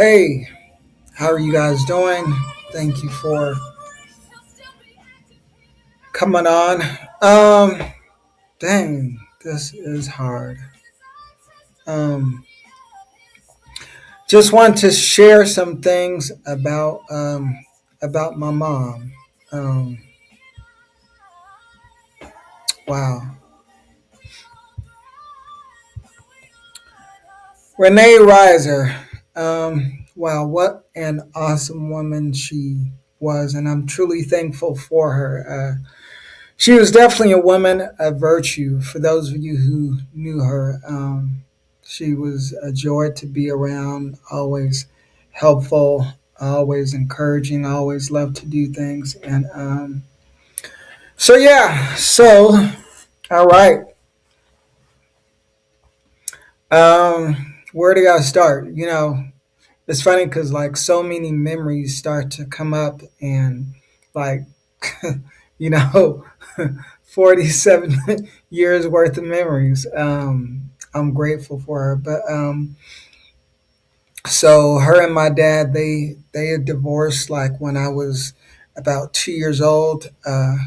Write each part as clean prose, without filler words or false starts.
Hey, how are you guys doing? Thank you for coming on. Um, Dang, this is hard. Um, just want to share some things about my mom. Um, wow, Renee Reiser. Wow, what an awesome woman she was, and I'm truly thankful for her. She was definitely a woman of virtue. For those of you who knew her, she was a joy to be around, always helpful, always encouraging, always loved to do things. And all right. Where do I start? It's funny because like so many memories start to come up and like you know 47 years worth of memories. I'm grateful for her, but so her and my dad they had divorced like when I was about 2 years old. I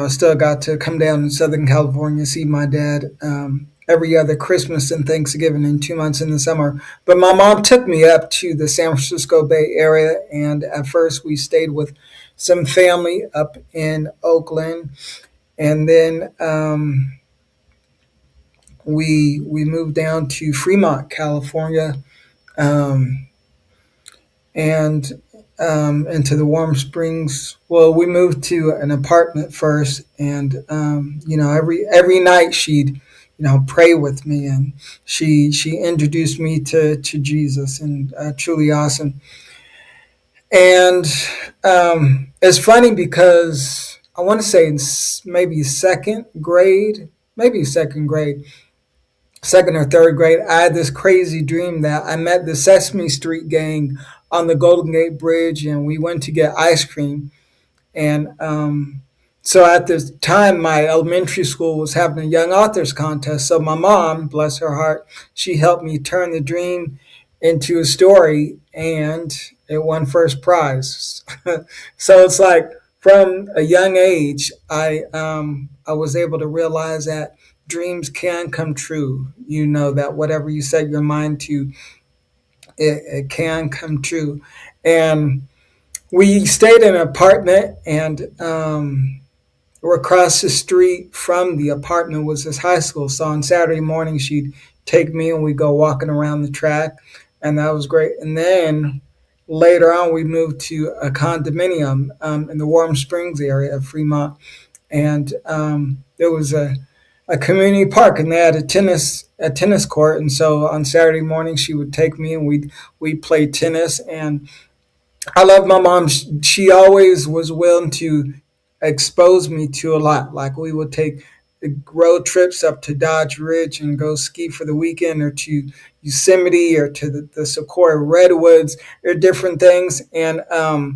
still got to come down to Southern California, see my dad every other Christmas and Thanksgiving and 2 months in the summer. But my mom took me up to the San Francisco Bay Area, and at first we stayed with some family up in Oakland, and then we moved down to Fremont, California, um, and into the Warm Springs. Well, we moved to an apartment first, and every night she'd pray with me, and she introduced me to Jesus, and truly awesome. And it's funny because I want to say maybe second grade, second or third grade, I had this crazy dream that I met the Sesame Street gang on the Golden Gate Bridge, and we went to get ice cream. And so at the time, my elementary school was having a young authors contest. So my mom, bless her heart, she helped me turn the dream into a story, and it won first prize. So it's like from a young age, I was able to realize that dreams can come true. You know that whatever you set your mind to, it can come true. And we stayed in an apartment, and across the street from the apartment was this high school. So on Saturday morning, she'd take me and we'd go walking around the track, and that was great. And then later on, we moved to a condominium in the Warm Springs area of Fremont, and there was a community park, and they had a tennis court. And so on Saturday morning, she would take me and we'd play tennis. And I love my mom. She always was willing to expose me to a lot. Like we would take road trips up to Dodge Ridge and go ski for the weekend, or to Yosemite, or to the Sequoia Redwoods, or different things. And I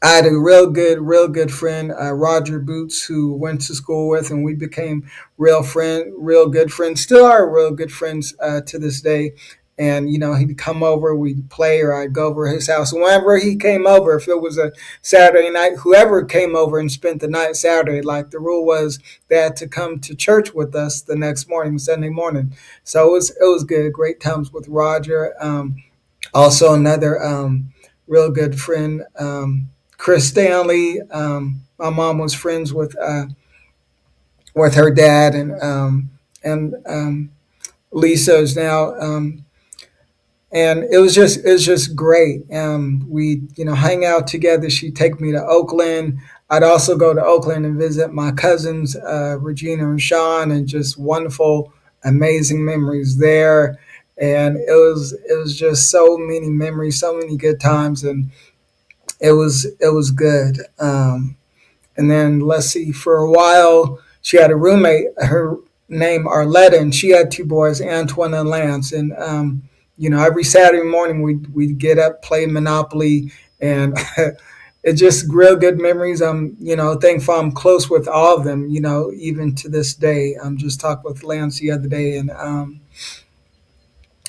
had a real good friend, Roger Boots, who went to school with, and we became real good friends. Still are real good friends to this day. And he'd come over, we'd play, or I'd go over his house. Whenever he came over, if it was a Saturday night, whoever came over and spent the night Saturday, like the rule was, they had to come to church with us the next morning, Sunday morning. So it was good, great times with Roger. Also another real good friend, Chris Stanley. My mom was friends with her dad, and Lisa is now. And it was just great. We hang out together. She'd take me to Oakland. I'd also go to Oakland and visit my cousins, Regina and Sean, and just wonderful, amazing memories there. And it was just so many memories, so many good times, and it was good. And then let's see, for a while she had a roommate, her name Arletta, and she had two boys, Antoine and Lance. And every Saturday morning we'd get up, play Monopoly, and it's just real good memories. I'm thankful I'm close with all of them. Even to this day. I'm just talked with Lance the other day, and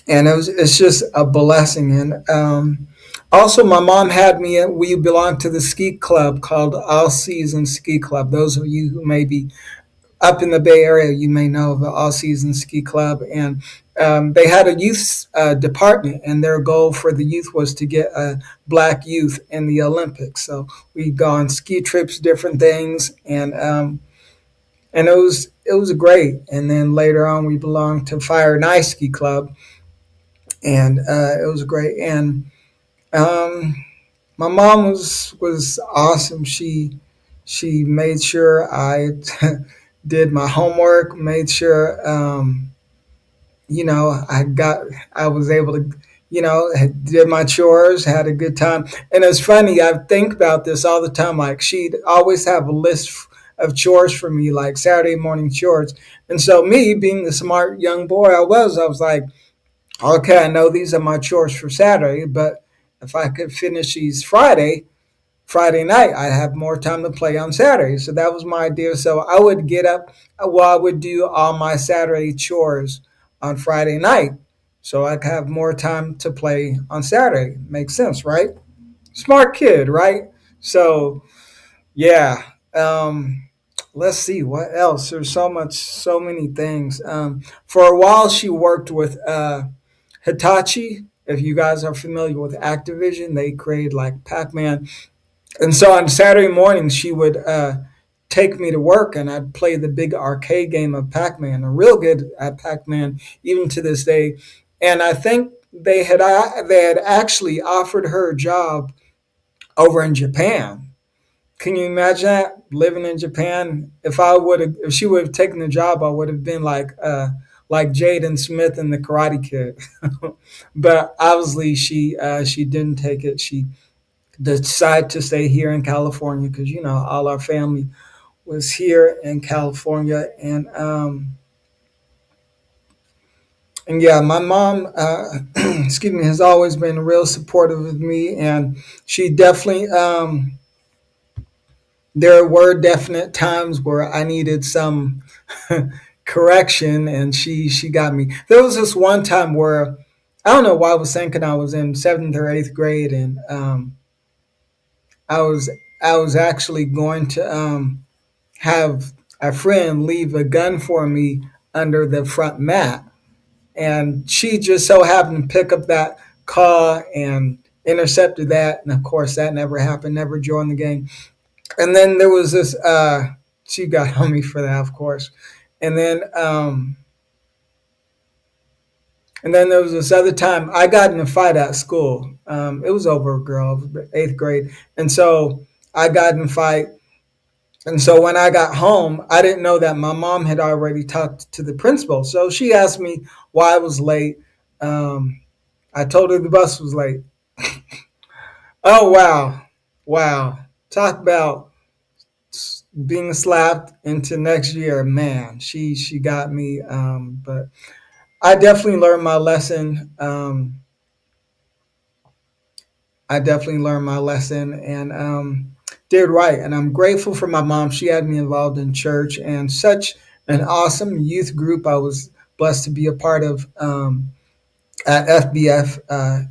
and it's just a blessing. And also, my mom had me. We belonged to the ski club called All Season Ski Club. Those of you who may be up in the Bay Area, you may know of the All Season Ski Club, and they had a youth department, and their goal for the youth was to get black youth in the Olympics. So we'd go on ski trips, different things, and it was great. And then later on, we belonged to Fire and Ice Ski Club, and it was great. And um, my mom was awesome. She made sure I did my homework, made sure I was able to did my chores, had a good time. And it's funny, I think about this all the time. Like she'd always have a list of chores for me, like Saturday morning chores. And so me being the smart young boy I was like, okay, I know these are my chores for Saturday, but if I could finish these Friday night, I'd have more time to play on Saturday. So that was my idea. So I would get up, well, I would do all my Saturday chores on Friday night. So I could have more time to play on Saturday. Makes sense, right? Smart kid, right? So, yeah. Let's see what else. There's so many things. For a while, she worked with Hitachi. If you guys are familiar with Activision, they created like Pac Man, and so on Saturday mornings, she would take me to work, and I'd play the big arcade game of Pac-Man. I'm real good at Pac-Man even to this day. And I think they had actually offered her a job over in Japan. Can you imagine that, living in Japan? If she would have taken the job, I would have been like Jaden Smith in the Karate Kid. But obviously, she didn't take it. She decided to stay here in California because all our family was here in California, and yeah, my mom, excuse me, has always been real supportive of me, and she definitely. There were definite times where I needed some correction, and she got me. There was this one time where I don't know why I was thinking I was in seventh or eighth grade, and I was I was actually going to have a friend leave a gun for me under the front mat, and she just so happened to pick up that call and intercepted that, and of course that never happened, never joined the game. And then there was this. She got on me for that, of course, and then there was this other time I got in a fight at school. It was over a girl, eighth grade, and so I got in a fight. And so when I got home, I didn't know that my mom had already talked to the principal. So she asked me why I was late. Um, I told her the bus was late. Oh wow, wow! Talk about being slapped into next year, man. She got me. But I definitely learned my lesson. I definitely learned my lesson, and did right. And I'm grateful for my mom. She had me involved in church and such an awesome youth group I was blessed to be a part of at FBF.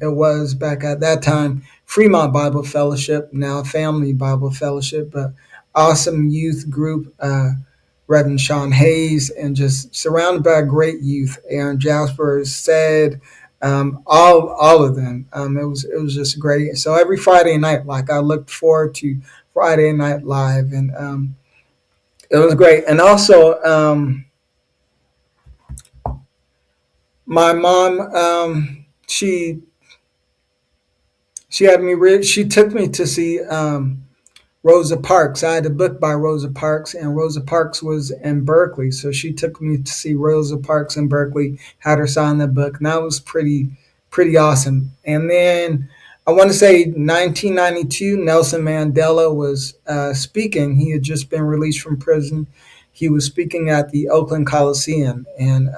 It was back at that time Fremont Bible Fellowship, now Family Bible Fellowship, but awesome youth group. Reverend Sean Hayes, and just surrounded by great youth. Aaron Jasper said, all of them. It was just great. So every Friday night, like I looked forward to Friday Night Live, and it was great. And also, my mom, she had me. She took me to see Rosa Parks. I had a book by Rosa Parks, and Rosa Parks was in Berkeley, so she took me to see Rosa Parks in Berkeley. Had her sign the book, and that was pretty awesome. And then I want to say 1992, Nelson Mandela was speaking. He had just been released from prison. He was speaking at the Oakland Coliseum, and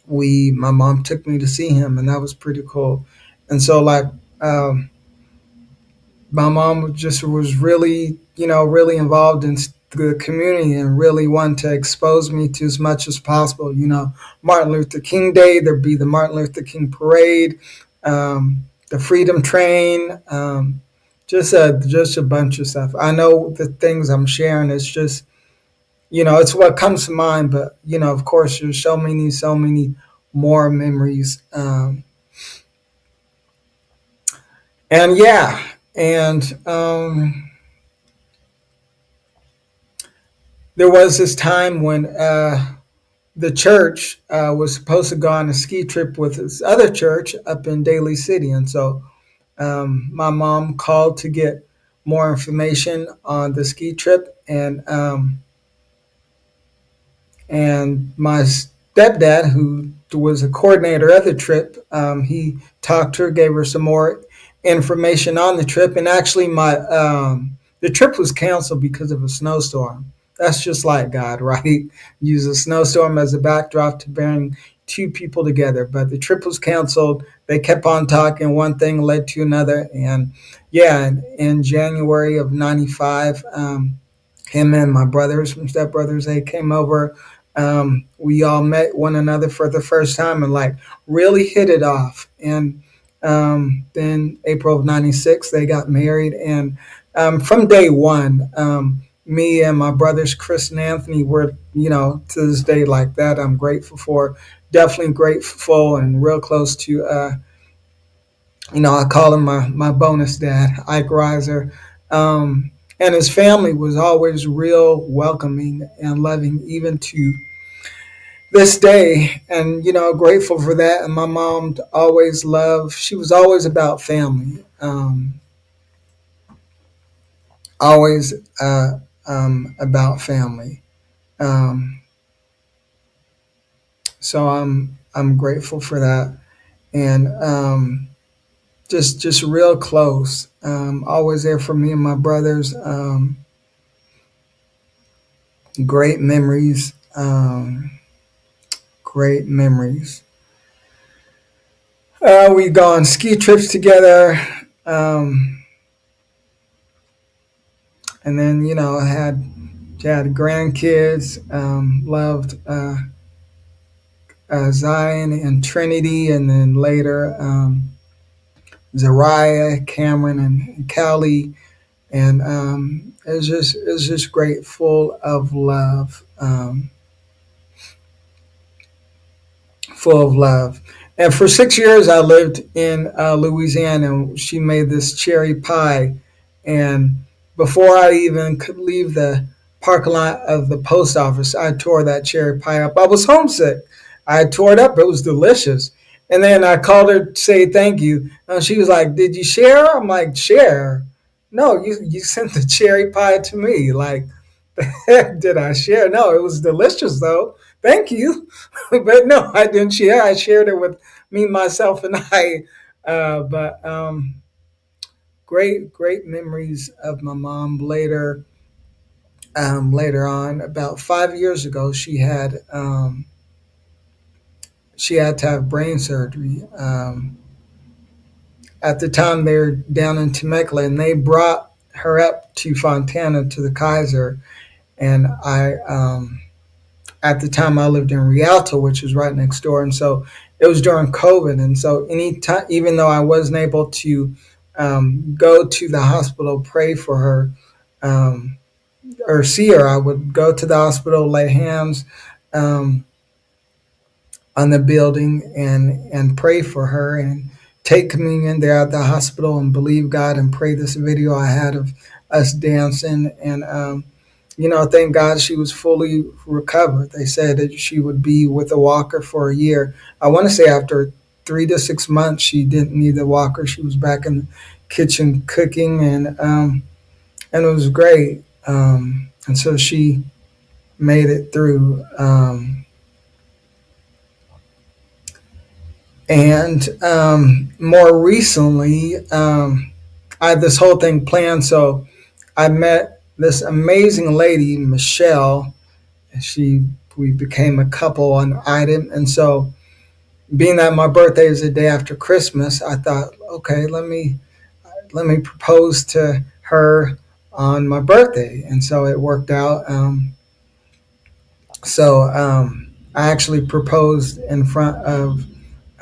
my mom took me to see him, and that was pretty cool. And so, like, my mom just was really, really involved in the community and really want to expose me to as much as possible. Martin Luther King Day, there'd be the Martin Luther King Parade, the Freedom Train, just a bunch of stuff. I know the things I'm sharing is just, it's what comes to mind, but of course, there's so many more memories. And yeah, and there was this time when the church was supposed to go on a ski trip with this other church up in Daly City. And so my mom called to get more information on the ski trip. And my stepdad, who was a coordinator of the trip, he talked to her, gave her some more information on the trip. And actually, the trip was canceled because of a snowstorm. That's just like God, right? Use a snowstorm as a backdrop to bring two people together. But the trip was canceled. They kept on talking. One thing led to another. And yeah, in January of '95, him and my brothers, my stepbrothers, they came over. We all met one another for the first time and like really hit it off. And then April of '96, they got married. And from day one, me and my brothers, Chris and Anthony, were, to this day like that. I'm grateful for, definitely grateful and real close to, I call him my bonus dad, Ike Reiser. And his family was always real welcoming and loving, even to this day. And, grateful for that. And my mom always loved, she was always about family, always about family. Um, so I'm grateful for that. And just real close, always there for me and my brothers. Great memories. Great memories. We go on ski trips together, and then had grandkids. Loved Zion and Trinity, and then later Zariah, Cameron, and Callie. And it was just great, full of love. Full of love. And for 6 years, I lived in Louisiana. And she made this cherry pie, and before I even could leave the parking lot of the post office, I tore that cherry pie up. I was homesick. I tore it up. It was delicious. And then I called her to say thank you. And she was like, "Did you share?" I'm like, "Share? No, you sent the cherry pie to me. Like, did I share? No, it was delicious though. Thank you." But no, I didn't share. I shared it with me, myself, and I. But great memories of my mom. Later on, about 5 years ago, she had to have brain surgery. At the time, they were down in Temecula, and they brought her up to Fontana to the Kaiser. And at the time I lived in Rialto, which is right next door, and so it was during COVID, and so any time, even though I wasn't able to go to the hospital, pray for her, um, or see her, I would go to the hospital, lay hands um, on the building, and pray for her, and take communion there at the hospital, and believe God, and pray this video I had of us dancing. And thank God she was fully recovered. They said that she would be with a walker for a year. I want to say after 3 to 6 months, she didn't need the walker. She was back in the kitchen cooking, and it was great. And so she made it through. And more recently, I had this whole thing planned. So I met this amazing lady, Michelle. She We became a couple on item, and so being that my birthday is the day after Christmas, I thought, okay, let me propose to her on my birthday, and so it worked out. I actually proposed in front of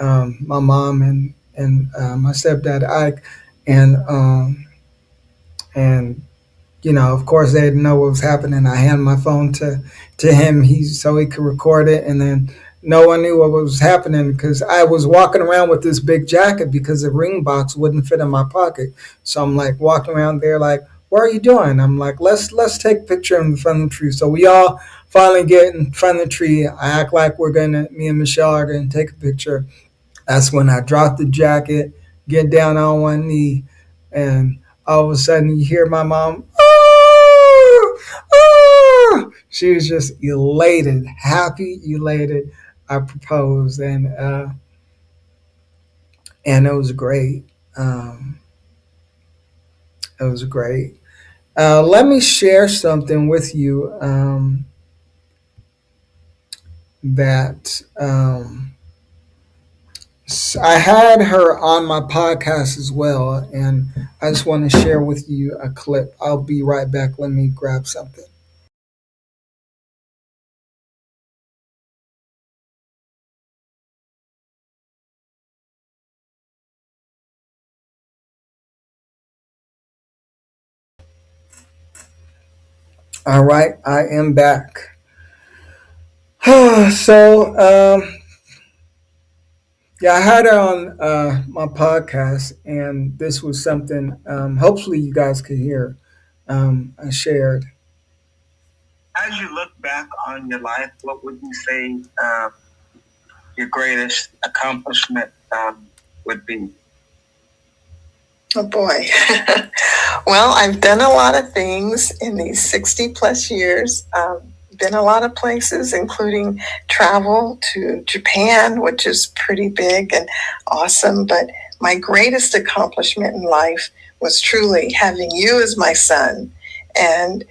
my mom and my stepdad Ike, and and of course, they didn't know what was happening. I handed my phone to him, so he could record it, and then no one knew what was happening because I was walking around with this big jacket because the ring box wouldn't fit in my pocket. So I'm like walking around there, like, "What are you doing?" I'm like, "Let's take a picture in front of the tree." So we all finally get in front of the tree. I act like me and Michelle are gonna take a picture. That's when I drop the jacket, get down on one knee, and all of a sudden you hear my mom. "Ah! Ah!" She was just elated, happy, elated. I proposed, and it was great. Um, it was great. Let me share something with you that I had her on my podcast as well, and I just want to share with you a clip. I'll be right back. Let me grab something. All right, I am back. Yeah, I had her on my podcast, and this was something hopefully you guys could hear. I shared. As you look back on your life, what would you say your greatest accomplishment would be? Oh boy. Well, I've done a lot of things in these 60 plus years. Been a lot of places, including travel to Japan, which is pretty big and awesome. But my greatest accomplishment in life was truly having you as my son and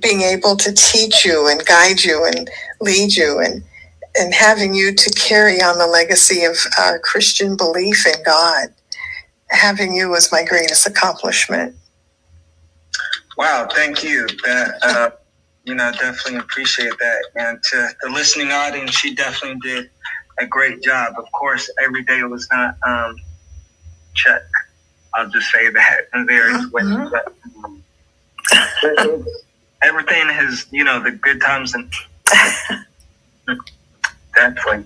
being able to teach you and guide you and lead you and having you to carry on the legacy of our Christian belief in God. Having you was my greatest accomplishment. Wow, thank you. That definitely appreciate that. And to the listening audience, she definitely did a great job. Of course, every day was not check. I'll just say that. And there's everything has, the good times and definitely.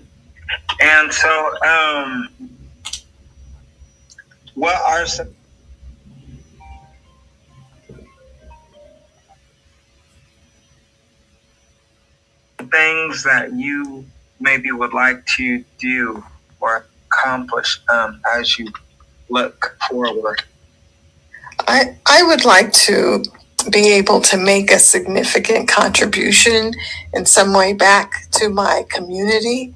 And so, what are some things that you maybe would like to do or accomplish as you look forward? I would like to be able to make a significant contribution in some way back to my community,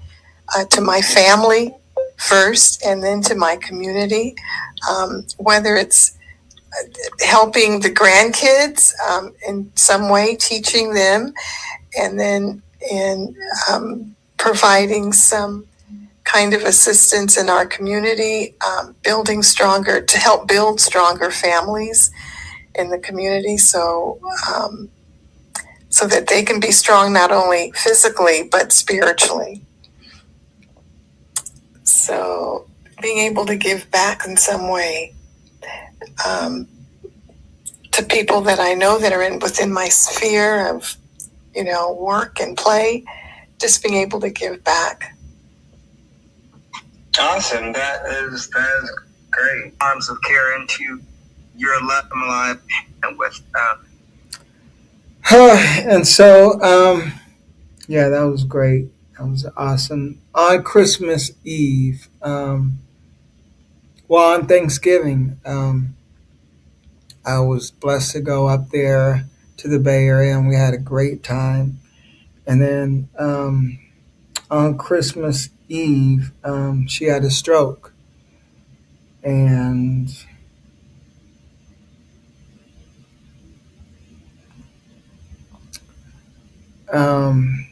to my family first, and then to my community, whether it's helping the grandkids in some way, teaching them, and then in providing some kind of assistance in our community, to help build stronger families in the community, so that they can be strong not only physically but spiritually. So being able to give back in some way to people that I know that are within my sphere of work and play, just being able to give back. Awesome. That is great. Arms of care into your life and with and so yeah, that was great. That was awesome. On Christmas Eve, on Thanksgiving, I was blessed to go up there to the Bay Area, and we had a great time. And then on Christmas Eve, she had a stroke, and um,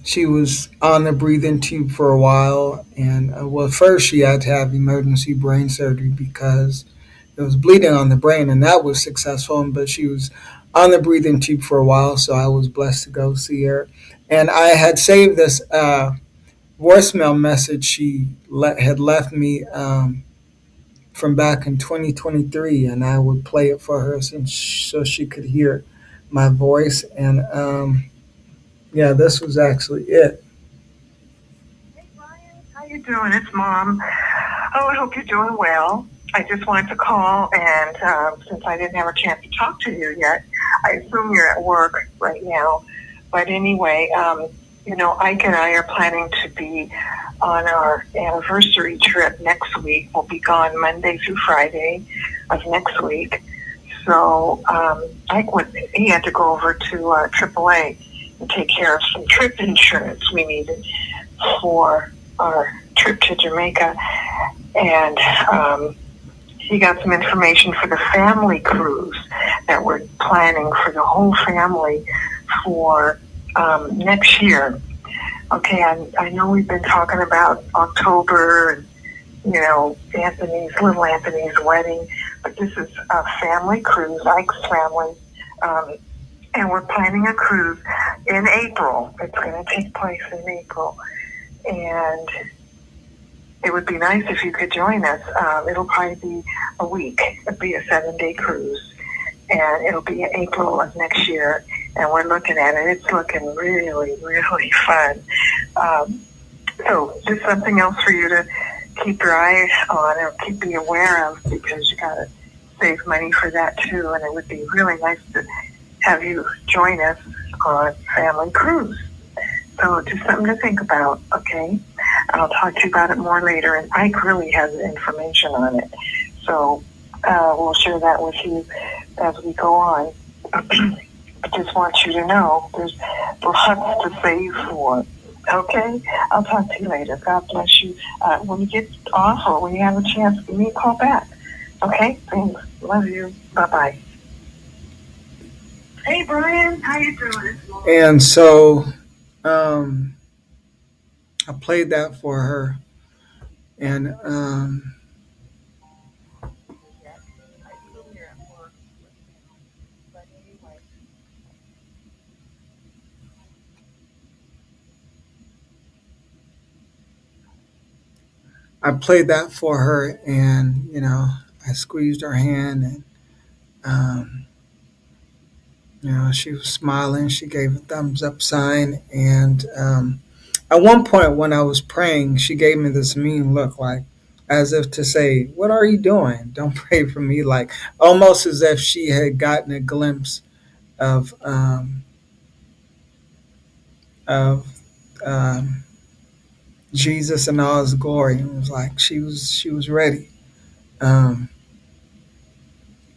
she was on the breathing tube for a while. And first she had to have emergency brain surgery because it was bleeding on the brain, and that was successful. But she was on the breathing tube for a while, so I was blessed to go see her. And I had saved this voicemail message had left me from back in 2023, and I would play it for her so she could hear my voice. And yeah, this was actually it. How you doing? It's Mom. Oh, I hope you're doing well. I just wanted to call, and since I didn't have a chance to talk to you yet, I assume you're at work right now. But anyway, Ike and I are planning to be on our anniversary trip next week. We'll be gone Monday through Friday of next week. So he had to go over to AAA and take care of some trip insurance we needed for our trip to Jamaica. And he got some information for the family cruise that we're planning for the whole family for next year. Okay, I know we've been talking about October and, little Anthony's wedding, but this is a family cruise, Ike's family, and we're planning a cruise in April. It's going to take place in April, and it would be nice if you could join us. It'll probably be a week. It'll be a 7-day cruise, and it'll be in April of next year, and we're looking at it. It's looking really, really fun. So just something else for you to keep your eye on or be aware of, because you got to save money for that too, and it would be really nice to have you join us on Family Cruise. So just something to think about, okay? I'll talk to you about it more later, and Ike really has the information on it. So we'll share that with you as we go on. I just want you to know there's lots to save for. Okay? I'll talk to you later. God bless you. When you get off or when you have a chance, give me a call back. Okay? Thanks. Love you. Bye-bye. Hey, Brian. How you doing? And so I played that for her. And I played that for her, and I squeezed her hand, and um, she was smiling. She gave a thumbs up sign, and at one point when I was praying, she gave me this mean look, like as if to say, "What are you doing? Don't pray for me." Like almost as if she had gotten a glimpse of of um, Jesus in all His glory. It was like she was ready. Um,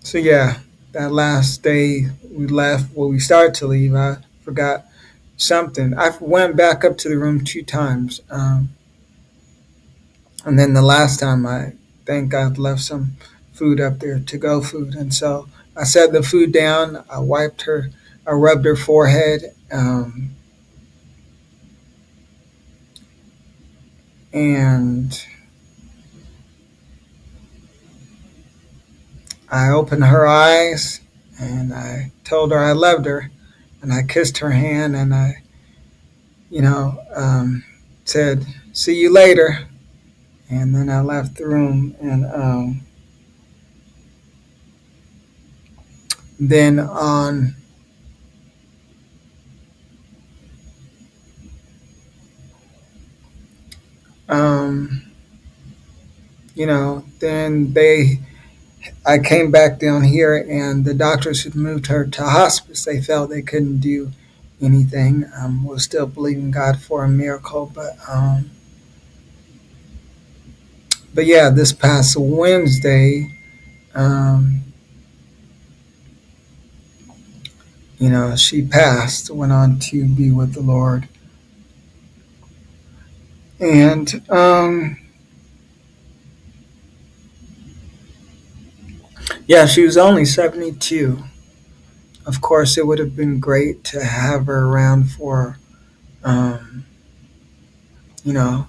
so yeah, that last day we left. Well, we started to leave. I forgot something. I went back up to the room 2 times, and then the last time I thank God left some food up there, to go food, and so I set the food down. I wiped her. I rubbed her forehead, and I opened her eyes, and I told her I loved her, and I kissed her hand, and I, said, "See you later," and then I left the room, and then on um, then I came back down here, and the doctors had moved her to hospice. They felt they couldn't do anything. We're still believing God for a miracle, but yeah, this past Wednesday, um, she passed, went on to be with the Lord, and yeah, she was only 72. Of course, it would have been great to have her around um, you know,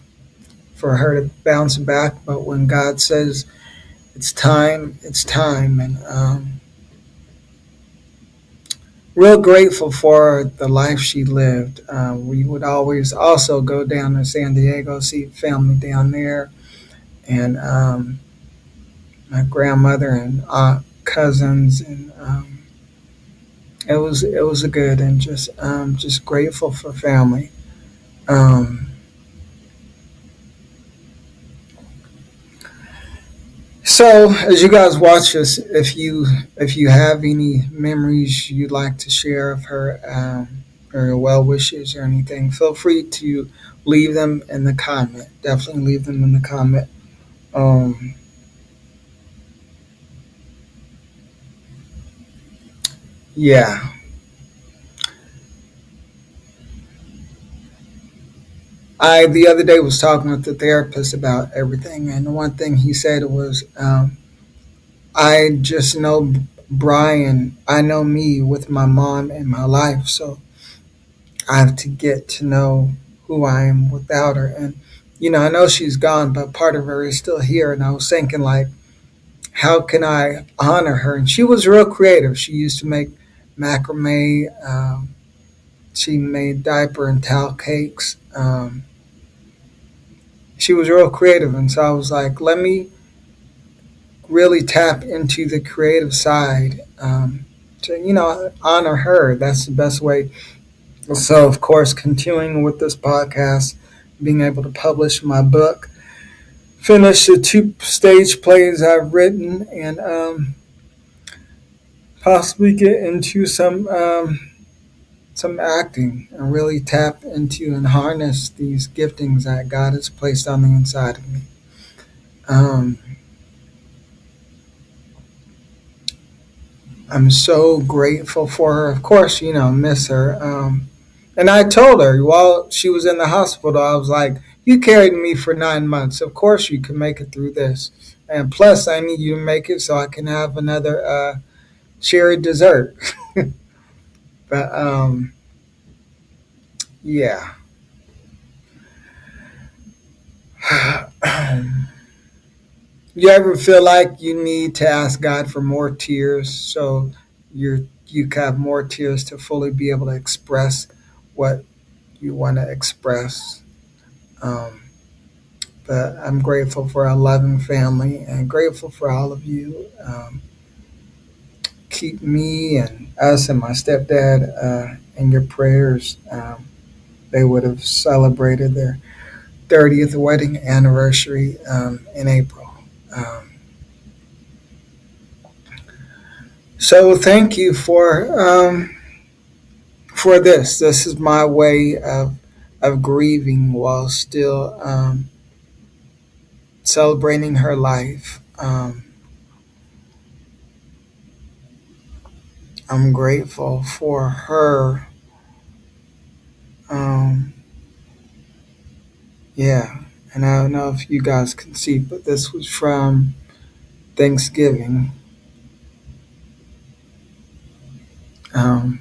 for her to bounce back. But when God says It's time. It's time, and real grateful for the life she lived. We would always also go down to San Diego, see family down there, and my grandmother and aunt, cousins, and it was a good and just grateful for family. Um, so as you guys watch this, if you have any memories you'd like to share of her, or your well wishes or anything, feel free to leave them in the comment. Definitely leave them in the comment. Um, yeah, I the other day was talking with the therapist about everything, and the one thing he said was, I just know Brian. I know me with my mom in my life, so I have to get to know who I am without her. And I know she's gone, but part of her is still here. And I was thinking, like, how can I honor her? And she was real creative. She used to make macrame. She made diaper and towel cakes. She was real creative, and so I was like, let me really tap into the creative side, to honor her. That's the best way. So, of course, continuing with this podcast, being able to publish my book, finish the two stage plays I've written, and possibly get into some acting and really tap into and harness these giftings that God has placed on the inside of me. Um, I'm so grateful for her. Of course, miss her. And I told her while she was in the hospital, I was like, you carried me for 9 months. Of course, you can make it through this. And plus, I need you to make it so I can have another cherry dessert. But yeah. You ever feel like you need to ask God for more tears so you can have more tears to fully be able to express what you want to express? Um, but I'm grateful for a loving family and grateful for all of you. Keep me and us and my stepdad in your prayers. They would have celebrated their 30th wedding anniversary in April. Um, so thank you for this. This is my way of grieving while still celebrating her life. I'm grateful for her. Um, yeah, and I don't know if you guys can see, but this was from Thanksgiving. Um,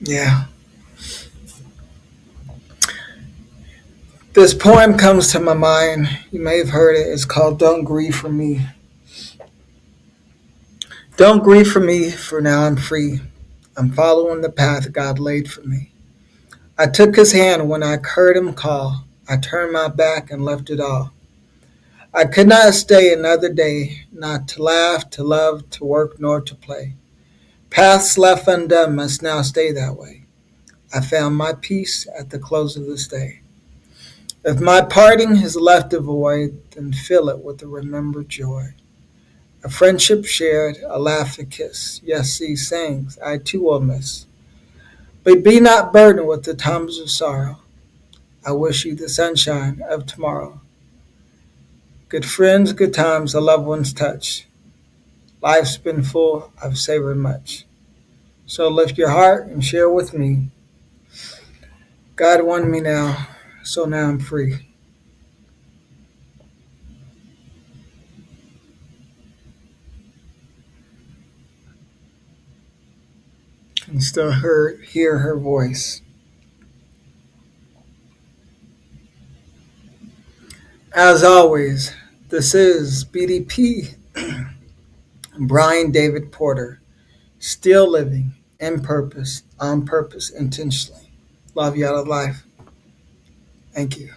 yeah, this poem comes to my mind. You may have heard it. It's called "Don't Grieve for Me." Don't grieve for me, for now I'm free. I'm following the path God laid for me. I took his hand when I heard him call. I turned my back and left it all. I could not stay another day, not to laugh, to love, to work, nor to play. Paths left undone must now stay that way. I found my peace at the close of this day. If my parting has left a void, then fill it with a remembered joy. A friendship shared, a laugh, a kiss. Yes, these things I too will miss. But be not burdened with the times of sorrow. I wish you the sunshine of tomorrow. Good friends, good times, a loved one's touch. Life's been full, I've savored much. So lift your heart and share with me. God won me now, so now I'm free. and still hear her voice. As always, this is BDP, Brian David Porter, still living in purpose, on purpose, intentionally. Love you out of life. Thank you.